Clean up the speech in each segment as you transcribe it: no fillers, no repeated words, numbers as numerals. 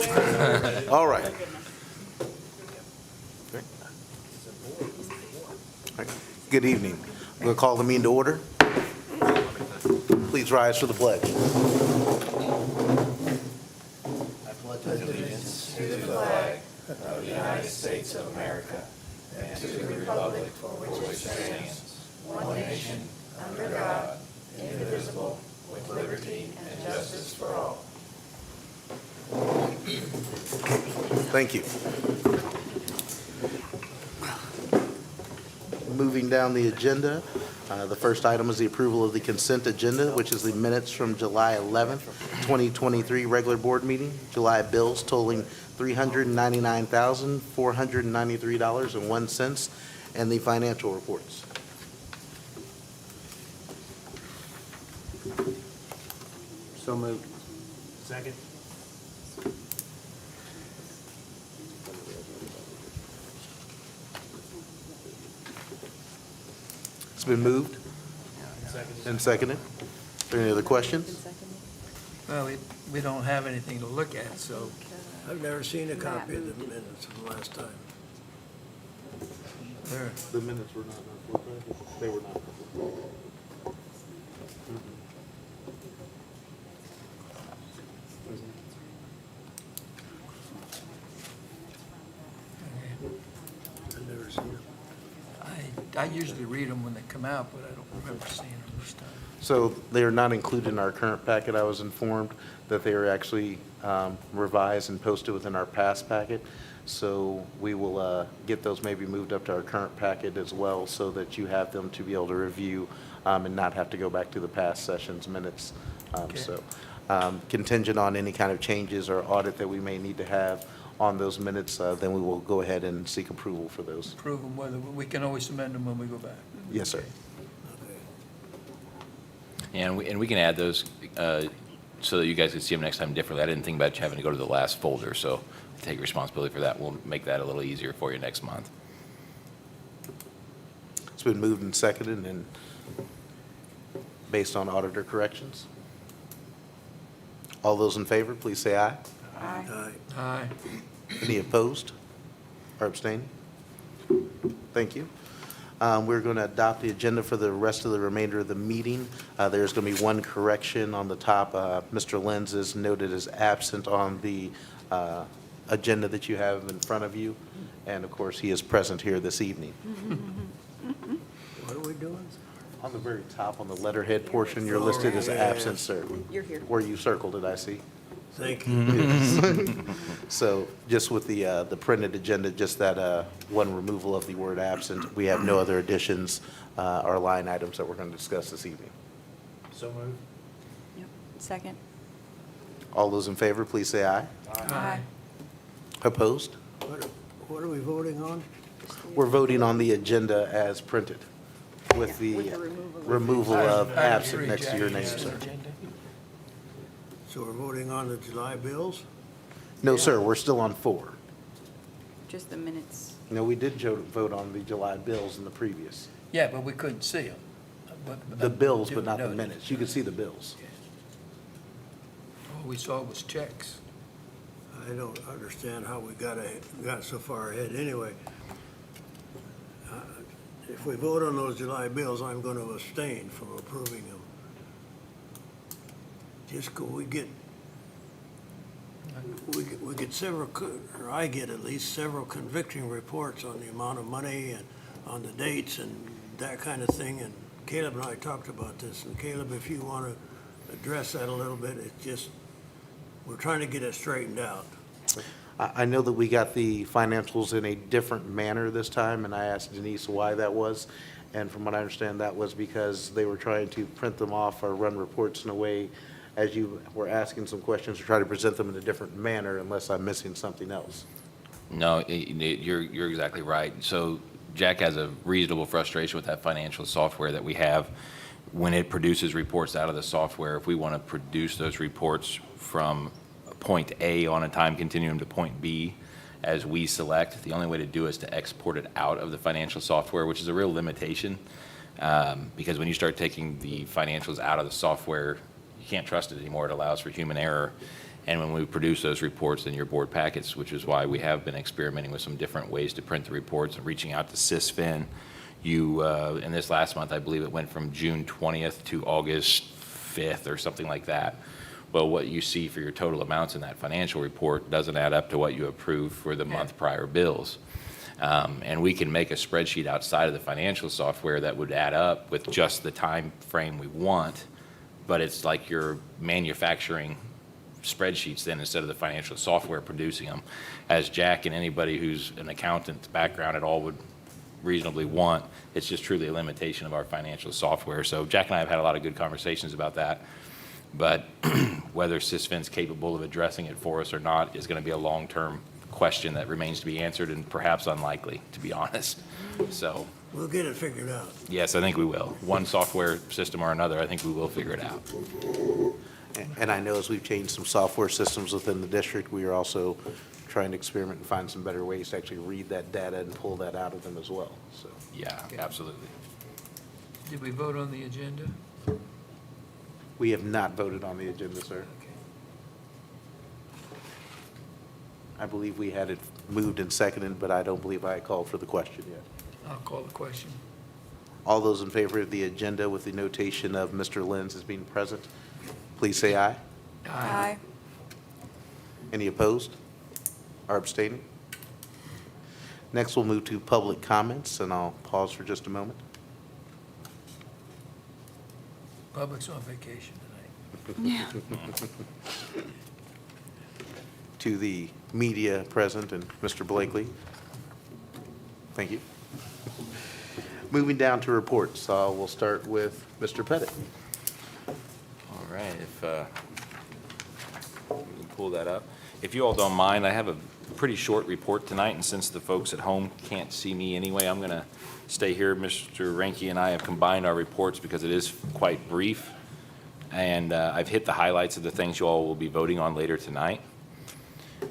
All right. Good evening. I'm going to call the meeting to order. Please rise for the pledge. Thank you. Moving down the agenda, the first item is the approval of the consent agenda, which is the minutes from July 11th, 2023 regular board meeting, July bills totaling $399,493.01, and the financial reports. So moved. Second. It's been moved and seconded. Are there any other questions? Well, we don't have anything to look at, so I've never seen a copy of the minutes from last time. there, The minutes were not, they were not. I've never seen them. I usually read them when they come out, but I don't remember seeing them this time. So they are not included in our current packet. I was informed that they are actually revised and posted within our past packet. So we will get those maybe moved up to our current packet as well so that you have them to be able to review and not have to go back to the past session's minutes. Okay. So contingent on any kind of changes or audit that we may need to have on those minutes, then we will go ahead and seek approval for those. Prove them, whether, we can always amend them when we go back. Yes, sir. Okay. And we can add those so that you guys can see them next time differently. I didn't think about you having to go to the last folder, so take responsibility for that. We'll make that a little easier for you next month. It's been moved and seconded and based on auditor corrections. All those in favor, please say aye. Aye. Aye. Any opposed or abstaining? Thank you. We're going to adopt the agenda for the rest of the remainder of the meeting. There's going to be one correction on the top. Mr. Lenz is noted as absent on the agenda that you have in front of you. And of course, he is present here this evening. What are we doing? On the very top, on the letterhead portion, you're listed as absent, sir. You're here. Where you circled it, I see. Thank you. So just with the printed agenda, just that one removal of the word absent, we have no other additions or line items that we're going to discuss this evening. So moved. Yep. Second. All those in favor, please say aye. Aye. Opposed? What are we voting on? We're voting on the agenda as printed with the With the removal of- removal of I absent agree, next to your Jack. name, sir. So we're voting on the July bills? No, sir, we're still on 4. Just the minutes. No, we did vote on the July bills in the previous. Yeah, but we couldn't see them. The bills, but not the minutes. You can see the bills. All we saw was checks. I don't understand how we got so far ahead anyway. If we vote on those July bills, I'm going to abstain from approving them. Just go, we get several, or I get at least several convicting reports on the amount of money and on the dates and that kind of thing. And Caleb and I talked about this. And Caleb, if you want to address that a little bit, it's just, we're trying to get it straightened out. I know that we got the financials in a different manner this time, and I asked Denise why that was. And from what I understand, that was because they were trying to print them off or run reports in a way, as you were asking some questions, to try to present them in a different manner, unless I'm missing something else. No, you're exactly right. So Jack has a reasonable frustration with that financial software that we have. When it produces reports out of the software, if we want to produce those reports from point A on a time continuum to point B as we select, the only way to do is to export it out of the financial software, which is a real limitation. Because when you start taking the financials out of the software, you can't trust it anymore. It allows for human error. And when we produce those reports in your board packets, which is why we have been experimenting with some different ways to print the reports and reaching out to SysFin, you, in this last month, I believe it went from June 20th to August 5th or something like that. Well, what you see for your total amounts in that financial report doesn't add up to what you approved for the month prior bills. And we can make a spreadsheet outside of the financial software that would add up with just the time frame we want, but it's like you're manufacturing spreadsheets then instead of the financial software producing them. As Jack and anybody who's an accountant background at all would reasonably want, it's just truly a limitation of our financial software. So Jack and I have had a lot of good conversations about that. But whether SysFin's capable of addressing it for us or not is going to be a long-term question that remains to be answered and perhaps unlikely, to be honest. So, We'll get it figured out. yes, I think we will. One software system or another, I think we will figure it out. And I know as we've changed some software systems within the district, we are also trying to experiment and find some better ways to actually read that data and pull that out of them as well, so. Yeah, absolutely. Did we vote on the agenda? We have not voted on the agenda, sir. Okay. I believe we had it moved and seconded, but I don't believe I called for the question yet. I'll call the question. All those in favor of the agenda with the notation of Mr. Lenz as being present, please say aye. Aye. Any opposed or abstaining? Next, we'll move to public comments, and I'll pause for just a moment. Public's on vacation tonight. Yeah. To the media present and Mr. Blakely. Thank you. Moving down to reports, we'll start with Mr. Pettit. All right, if we can pull that up. If you all don't mind, I have a pretty short report tonight, and since the folks at home can't see me anyway, I'm going to stay here. Mr. Ranke and I have combined our reports because it is quite brief, and I've hit the highlights of the things you all will be voting on later tonight.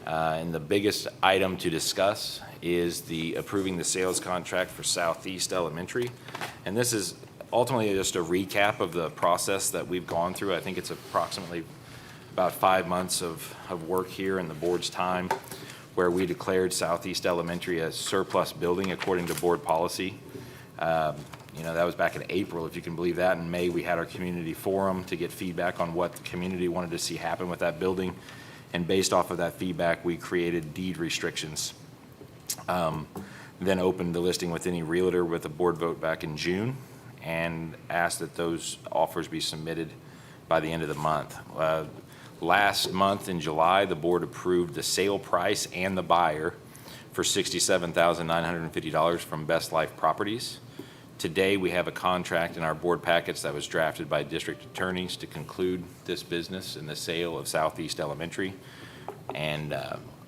And the biggest item to discuss is the approving the sales contract for Southeast Elementary. And this is ultimately just a recap of the process that we've gone through. I think it's approximately about 5 months of work here in the board's time where we declared Southeast Elementary a surplus building according to board policy. You know, that was back in April, if you can believe that. In May, we had our community forum to get feedback on what the community wanted to see happen with that building. And based off of that feedback, we created deed restrictions. Then opened the listing with any realtor with a board vote back in June and asked that those offers be submitted by the end of the month. Last month in July, the board approved the sale price and the buyer for $67,950 from Best Life Properties. Today, we have a contract in our board packets that was drafted by district attorneys to conclude this business and the sale of Southeast Elementary. And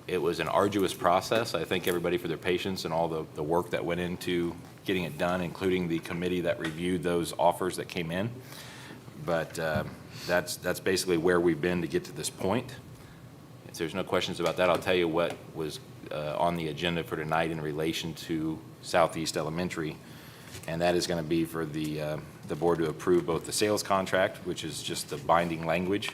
it was an arduous process. I thank everybody for their patience and all the work that went into getting it done, including the committee that reviewed those offers that came in. But that's basically where we've been to get to this point. If there's no questions about that, I'll tell you what was on the agenda for tonight in relation to Southeast Elementary. And that is going to be for the board to approve both the sales contract, which is just the binding language,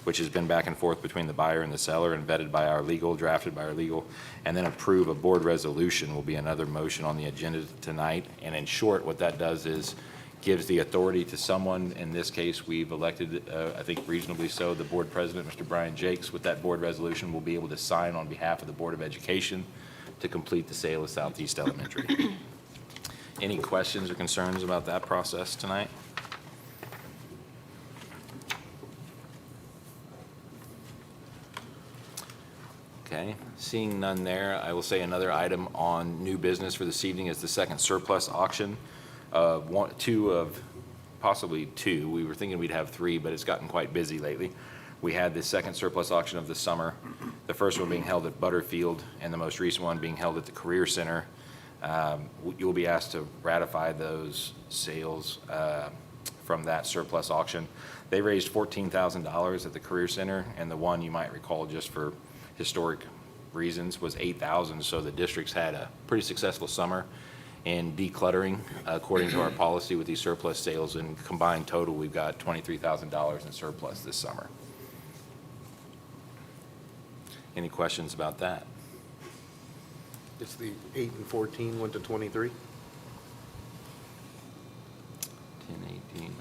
which has been back and forth between the buyer and the seller and vetted by our legal, drafted by our legal, and then approve a board resolution will be another motion on the agenda tonight. And in short, what that does is gives the authority to someone. In this case, we've elected, I think reasonably so, the board president, Mr. Brian Jakes, with that board resolution will be able to sign on behalf of the Board of Education to complete the sale of Southeast Elementary. Any questions or concerns about that process tonight? Okay, seeing none there, I will say another item on new business for this evening is the second surplus auction. Possibly two. We were thinking we'd have three, but it's gotten quite busy lately. We had the second surplus auction of the summer, the first one being held at Butterfield, and the most recent one being held at the Career Center. You'll be asked to ratify those sales from that surplus auction. They raised $14,000 at the Career Center, and the one you might recall just for historic reasons was $8,000. So the district's had a pretty successful summer in decluttering according to our policy with these surplus sales. In combined total, we've got $23,000 in surplus this summer. Any questions about that? It's the 8 and 14 went to 23? 10, 18, 19, 21.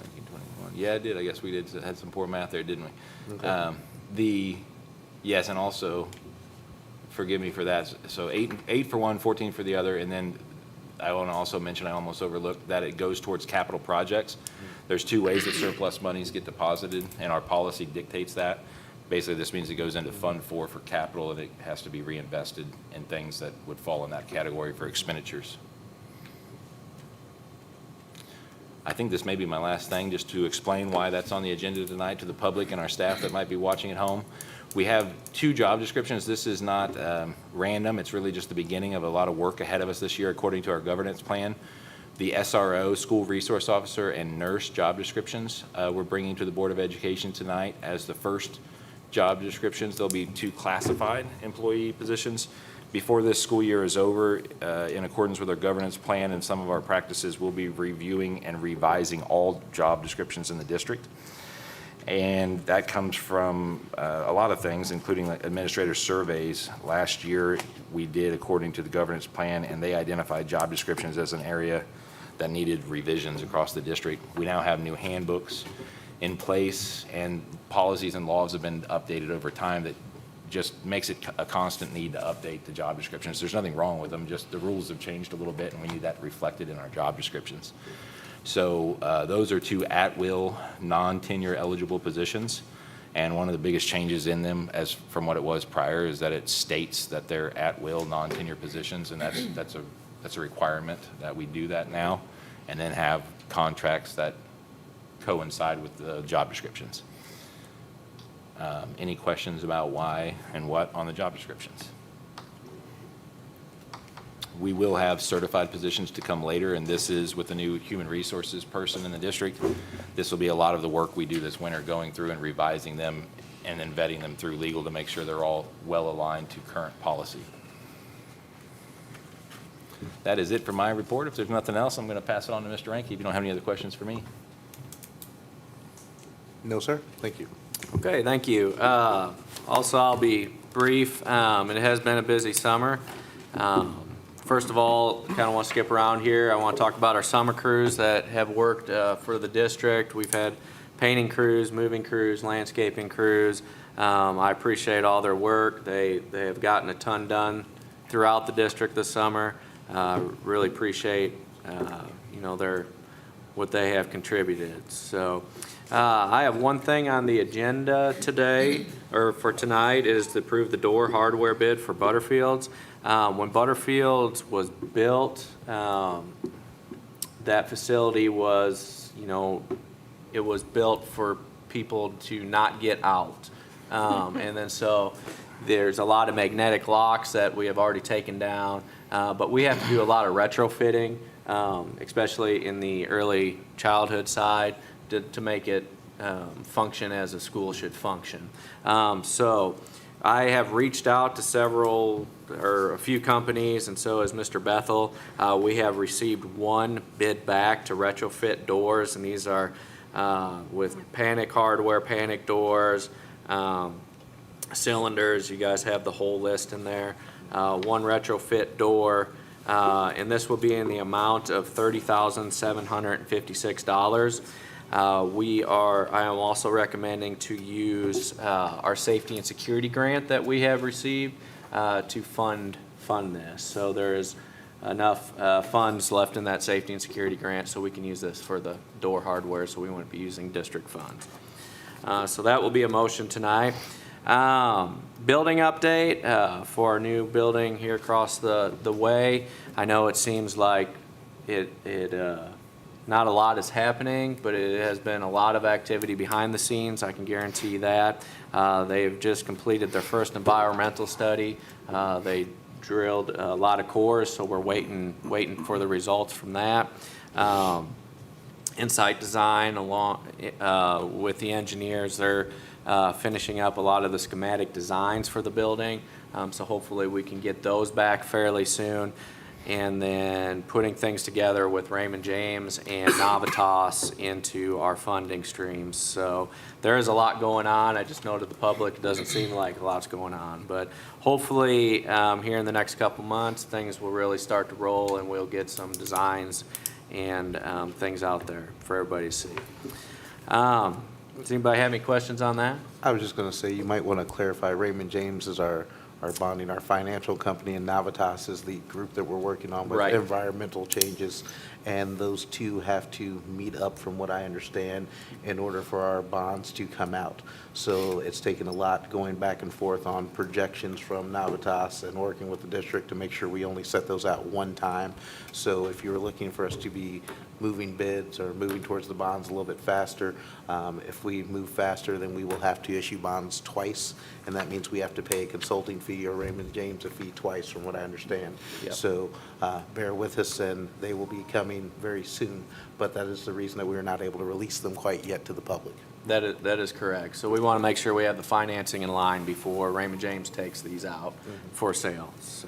Yeah, it did. I guess we had some poor math there, didn't we? Okay. Yes, and also, forgive me for that. So 8 for one, 14 for the other, and then I want to also mention, I almost overlooked, that it goes towards capital projects. There's two ways that surplus monies get deposited, and our policy dictates that. Basically, this means it goes into Fund 4 for capital, and it has to be reinvested in things that would fall in that category for expenditures. I think this may be my last thing, just to explain why that's on the agenda tonight to the public and our staff that might be watching at home. We have 2 job descriptions. This is not random. It's really just the beginning of a lot of work ahead of us this year according to our governance plan. The SRO, School Resource Officer, and Nurse job descriptions we're bringing to the Board of Education tonight as the first job descriptions. There'll be 2 classified employee positions. Before this school year is over, in accordance with our governance plan and some of our practices, we'll be reviewing and revising all job descriptions in the district. And that comes from a lot of things, including like administrator surveys. Last year, we did according to the governance plan, and they identified job descriptions as an area that needed revisions across the district. We now have new handbooks in place, and policies and laws have been updated over time that just makes it a constant need to update the job descriptions. There's nothing wrong with them, just the rules have changed a little bit, and we need that reflected in our job descriptions. So those are 2 at-will, non-tenure eligible positions, and one of the biggest changes in them, as from what it was prior, is that it states that they're at-will, non-tenure positions, and that's a requirement that we do that now, and then have contracts that coincide with the job descriptions. Any questions about why and what on the job descriptions? We will have certified positions to come later, and this is with the new human resources person in the district. This will be a lot of the work we do this winter, going through and revising them and then vetting them through legal to make sure they're all well aligned to current policy. That is it for my report. If there's nothing else, I'm going to pass it on to Mr. Ranke if you don't have any other questions for me. No, sir. Thank you. Okay, thank you. Also, I'll be brief. It has been a busy summer. First of all, kind of want to skip around here. I want to talk about our summer crews that have worked for the district. We've had painting crews, moving crews, landscaping crews. I appreciate all their work. They have gotten a ton done throughout the district this summer. Really appreciate what they have contributed. So I have one thing on the agenda today, or for tonight, is to approve the door hardware bid for Butterfields. When Butterfields was built, that facility was, it was built for people to not get out. And then so there's a lot of magnetic locks that we have already taken down, but we have to do a lot of retrofitting, especially in the early childhood side, to make it function as a school should function. So I have reached out to a few companies, and so has Mr. Bethel. We have received one bid back to retrofit doors, and these are with Panic hardware, Panic doors, cylinders. You guys have the whole list in there. One retrofit door, and this will be in the amount of $30,756. I am also recommending to use our safety and security grant that we have received to fund this. So there is enough funds left in that safety and security grant, so we can use this for the door hardware, so we won't be using district funds. So that will be a motion tonight. Building update for our new building here across the way. I know it seems like not a lot is happening, but it has been a lot of activity behind the scenes. I can guarantee that. They've just completed their first environmental study. They drilled a lot of cores, so we're waiting for the results from that. Insight design along with the engineers, they're finishing up a lot of the schematic designs for the building. So hopefully we can get those back fairly soon. and then putting things together with Raymond James and Navitas into our funding streams. So there is a lot going on. I just know to the public, it doesn't seem like a lot's going on. But hopefully, here in the next couple months, things will really start to roll and we'll get some designs and things out there for everybody to see. Does anybody have any questions on that? I was just going to say, you might want to clarify, Raymond James is our bonding, our financial company, and Navitas is the group that we're working on with Right. environmental changes. And those two have to meet up, from what I understand, in order for our bonds to come out. So it's taken a lot going back and forth on projections from Navitas and working with the district to make sure we only set those out one time. So if you're looking for us to be moving bids or moving towards the bonds a little bit faster, if we move faster, then we will have to issue bonds twice. And that means we have to pay a consulting fee or Raymond James a fee twice, from what I understand. Yep. So bear with us, and they will be coming very soon. But that is the reason that we are not able to release them quite yet to the public. That is correct. So we want to make sure we have the financing in line before Raymond James takes these out for sale, so.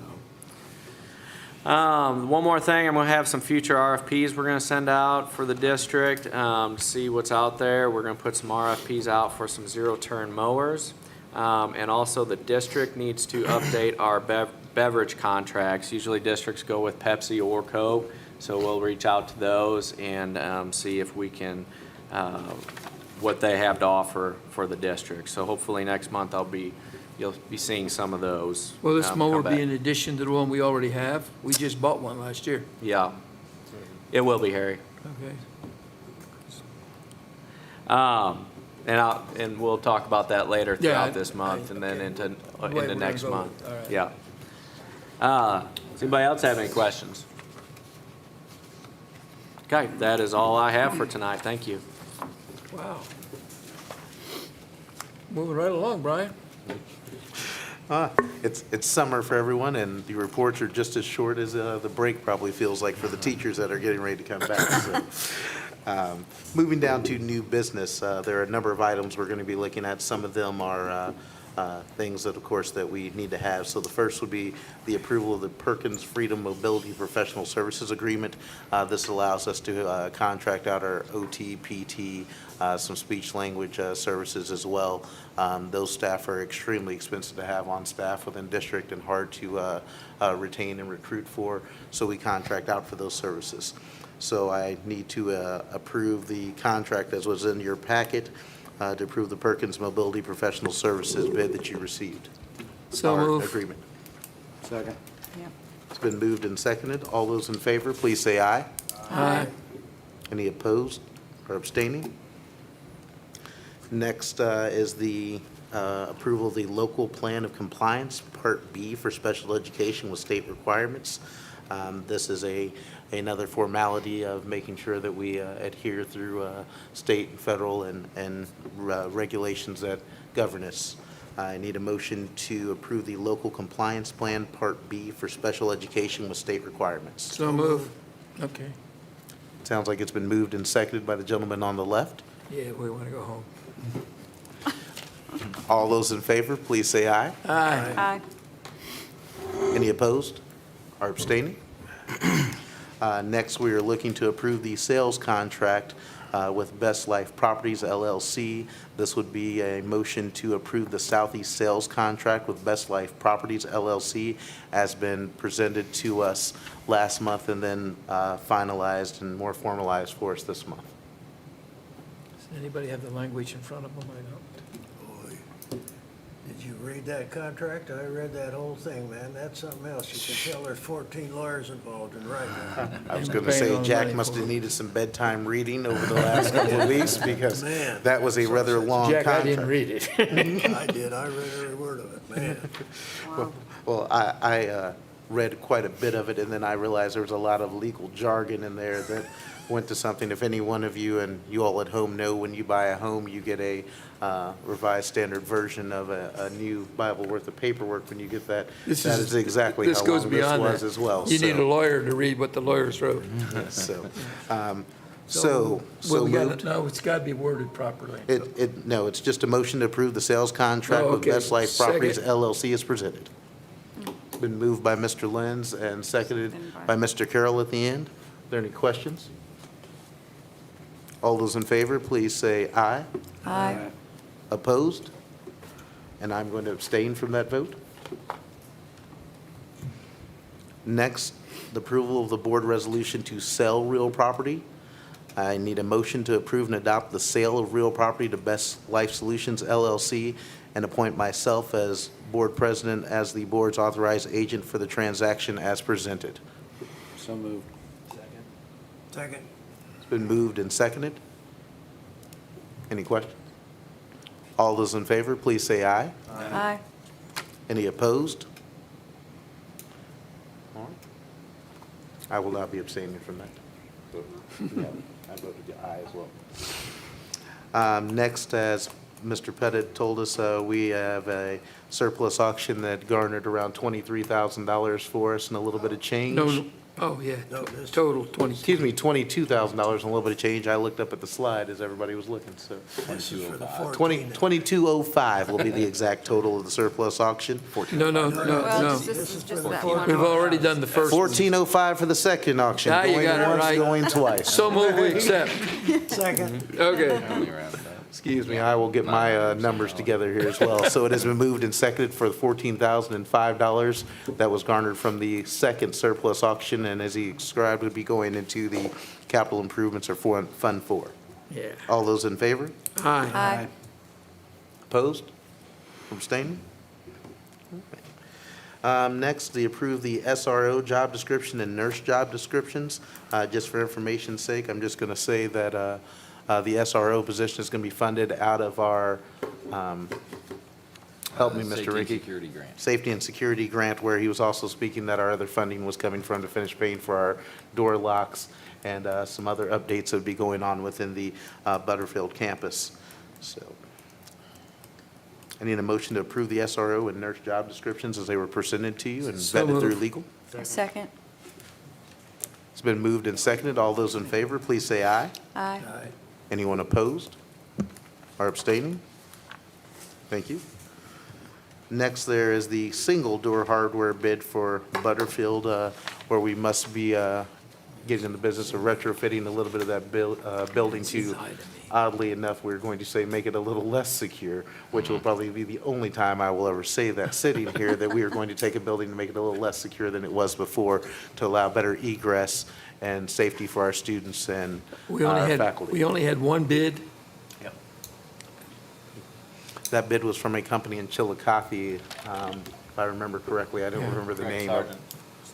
One more thing, I'm going to have some future RFPs we're going to send out for the district to see what's out there. We're going to put some RFPs out for some zero-turn mowers. And also the district needs to update our beverage contracts. Usually districts go with Pepsi or Coke, so we'll reach out to those and see if we can, what they have to offer for the district. So hopefully next month you'll be seeing some of those. Will this come mower back. be in addition to the one we already have? We just bought one last year. Yeah, it will be, Harry. Okay. And we'll talk about that later Yeah, throughout this month and then okay. into Wait, we're gonna next go month. with- all right. Yeah. Does anybody else have any questions? Okay, that is all I have for tonight. Thank you. Wow. Moving right along, Brian. It's summer for everyone, and the reports are just as short as the break probably feels like for the teachers that are getting ready to come back. So, moving down to new business, there are a number of items we're going to be looking at. Some of them are things that, of course, that we need to have. So the first would be the approval of the Perkins Freedom Mobility Professional Services Agreement. This allows us to contract out our OT, PT, some speech language services as well. Those staff are extremely expensive to have on staff within district and hard to retain and recruit for, so we contract out for those services. So I need to approve the contract as was in your packet, to approve the Perkins Mobility Professional Services bid that you received. So Our move. agreement. Second. Yeah. It's been moved and seconded. All those in favor, please say aye. Aye. Any opposed or abstaining? Next is the approval of the local plan of compliance, Part B, for special education with state requirements. This is another formality of making sure that we adhere through state and federal and regulations that govern us. I need a motion to approve the local compliance plan, Part B, for special education with state requirements. So move. Okay. Sounds like it's been moved and seconded by the gentleman on the left. Yeah, we want to go home. All those in favor, please say aye. Aye. Aye. Any opposed or abstaining? Next, we are looking to approve the sales contract with Best Life Properties LLC. This would be a motion to approve the Southeast sales contract with Best Life Properties LLC as been presented to us last month and then finalized and more formalized for us this month. Does anybody have the language in front of them? I don't. Boy, did you read that contract? I read that whole thing, man. That's something else. You can tell there's 14 lawyers involved in writing that. I was And going to paying say all the Jack money must for have it. needed some bedtime reading over the last couple of weeks because Man. that was a rather long Jack, contract. I didn't read it. I did. I read every word of it, man. Well, I read quite a bit of it, and then I realized there was a lot of legal jargon in there that went to something. If any one of you and you all at home know, when you buy a home, you get a revised standard version of a new Bible worth of paperwork when you get that. This That is exactly how This goes long this beyond was that. as well. You need a so- lawyer to read what the lawyers wrote. So, Well, so we gotta- moved. No, it's got to be worded properly. No, it's just a motion to approve the sales contract Oh, with okay. Best Life Properties Second. LLC as presented. Been moved by Mr. Lenz and seconded by Mr. Carroll at the end. Are there any questions? All those in favor, please say aye. Aye. Opposed? And I'm going to abstain from that vote. Next, the approval of the board resolution to sell real property. I need a motion to approve and adopt the sale of real property to Best Life Solutions LLC and appoint myself as board president as the board's authorized agent for the transaction as presented. So moved. Second. It's been moved and seconded. Any questions? All those in favor, please say aye. Aye. Any opposed? All right. I will not be abstaining from that. So, yeah, I voted aye as well. Next, as Mr. Pettit told us, we have a surplus auction that garnered around $23,000 for us and a little bit of change. No, oh, yeah, No, this- total 20. Excuse me, $22,000 and a little bit of change. I looked up at the slide as everybody was looking, so. This is for the 20 14. 2205 will be the exact total of the surplus auction. No, no, no, Well, no. this is just for that the one. We've already done the first one. 1405 for the second auction. Now you Going got it once, right. Going twice. So move we accept. Second. Okay. Only round it up. Excuse me, I will get my numbers together here as well. So it has been moved and seconded for the $14,005 that was garnered from the second surplus auction, and as he described, would be going into the capital improvements or Fund 4. Yeah. All those in favor? Aye. Aye. Opposed? Abstaining? Next, they approve the SRO job description and nurse job descriptions. Just for information's sake, I'm just going to say that the SRO position is going to be funded out of our, help me, Mr. Safety and Ricky. Security grant. Safety and Security Grant, where he was also speaking that our other funding was coming from to finish paying for our door locks and some other updates that would be going on within the Butterfield campus. So I need a motion to approve the SRO and nurse job descriptions as they were presented to you and So vetted through moved. legal. Second. It's been moved and seconded. All those in favor, please say aye. Aye. Aye. Anyone opposed or abstaining? Thank you. Next, there is the single door hardware bid for Butterfield, where we must be getting in the business of retrofitting a little bit of that building to, oddly enough, we're going to say, make it a little less secure, which will probably be the only time I will ever say that sitting here, that we are going to take a building to make it a little less secure than it was before, to allow better egress and safety for our students and our faculty. We only had one bid. That bid was from a company in Chillicothe, if I remember correctly. I don't remember the name.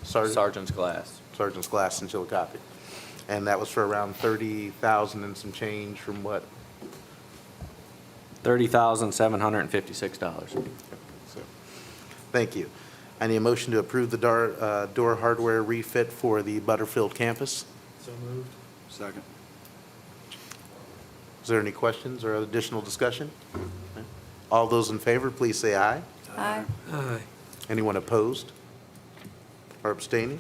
Sergeant's Glass. Sergeant's Glass in Chillicothe. And that was for around 30,000 and some change from what? $30,756. So, thank you. I need a motion to approve the door hardware refit for the Butterfield campus. So moved. Second. Is there any questions or additional discussion? All those in favor, please say aye. Aye. Aye. Anyone opposed or abstaining?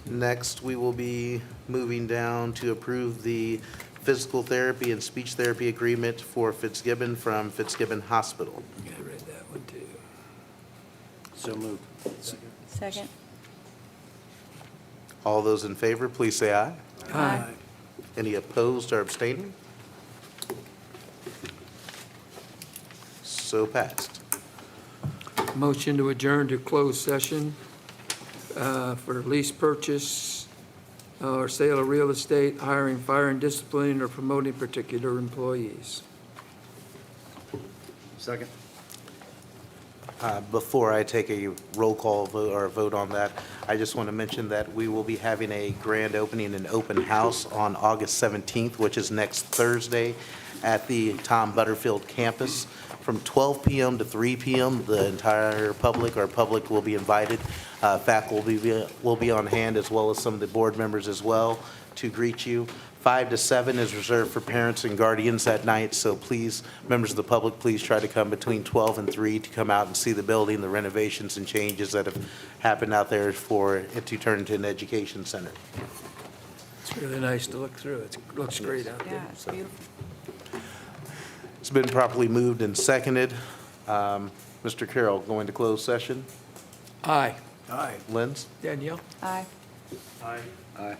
Next, we will be moving down to approve the physical therapy and speech therapy agreement for Fitzgibbon from Fitzgibbon Hospital. I read that one too. So moved. Second. All those in favor, please say aye. Aye. Any opposed or abstaining? So passed. Motion to adjourn to closed session for lease purchase or sale of real estate, hiring, firing, disciplining, or promoting particular employees. Second. Before I take a roll call vote or a vote on that, I just want to mention that we will be having a grand opening and open house on August 17th, which is next Thursday, at the Tom Butterfield campus from 12 p.m. to 3 p.m. The entire public, our public, will be invited. Faculty will be on hand, as well as some of the board members as well, to greet you. 5 to 7 is reserved for parents and guardians that night, so please, members of the public, please try to come between 12 and 3 to come out and see the building, the renovations and changes that have happened out there for it to turn into an education center. It's really nice to look through. It looks great out Yeah, there. it's beautiful. It's been properly moved and seconded. Mr. Mr. Carroll, going to closed session. Aye. Aye. Lenz? Danielle? Aye. Aye.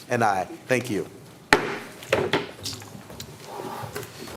And aye. Thank you.